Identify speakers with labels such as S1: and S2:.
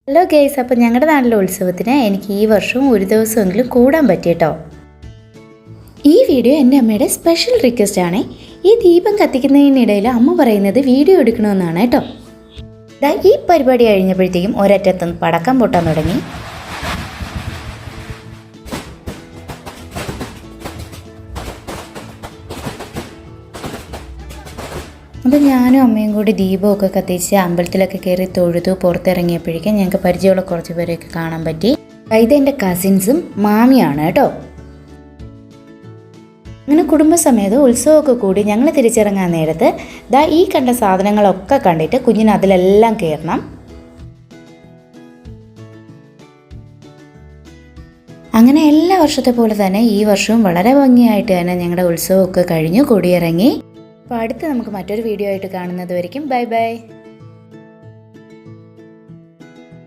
S1: Hello guys, അപ്പോൾ ഞങ്ങളുടെ നാട്ടിലെ ഉത്സവത്തിന് എനിക്ക് ഈ വർഷം ഒരു ദിവസമെങ്കിലും കൂടാൻ പറ്റിയിട്ടോ. ഈ വീഡിയോ എൻ്റെ അമ്മയുടെ സ്പെഷ്യൽ റിക്വസ്റ്റ് ആണ്. ഈ ദീപം കത്തിക്കുന്നതിനിടയിൽ അമ്മ പറയുന്നത് വീഡിയോ എടുക്കണമെന്നാണ് കേട്ടോ. ഈ പരിപാടി കഴിഞ്ഞപ്പോഴത്തേക്കും ഒരറ്റത്ത് പടക്കം പൊട്ടാൻ തുടങ്ങി. അപ്പോൾ ഞാനും അമ്മയും കൂടി ദീപമൊക്കെ കത്തിച്ച് അമ്പലത്തിലൊക്കെ കയറി തൊഴുതു പുറത്തിറങ്ങിയപ്പോഴേക്കും ഞങ്ങൾക്ക് പരിചയമുള്ള കുറച്ച് പേരെയൊക്കെ കാണാൻ പറ്റി. ഇത് എൻ്റെ കസിൻസും മാമിയാണ് കേട്ടോ. അങ്ങനെ കുടുംബസമേതം ഉത്സവമൊക്കെ കൂടി ഞങ്ങൾ തിരിച്ചിറങ്ങാൻ നേരത്ത് ഈ കണ്ട സാധനങ്ങളൊക്കെ കണ്ടിട്ട് കുഞ്ഞിന് അതിലെല്ലാം കയറണം. അങ്ങനെ എല്ലാ വർഷത്തെ പോലെ തന്നെ ഈ വർഷവും വളരെ ഭംഗിയായിട്ട് തന്നെ ഞങ്ങളുടെ ഉത്സവമൊക്കെ കഴിഞ്ഞു കൊടിയിറങ്ങി. അപ്പോൾ അടുത്ത് നമുക്ക് മറ്റൊരു വീഡിയോ ആയിട്ട് കാണുന്നത് വരയ്ക്കും ബൈ ബൈ.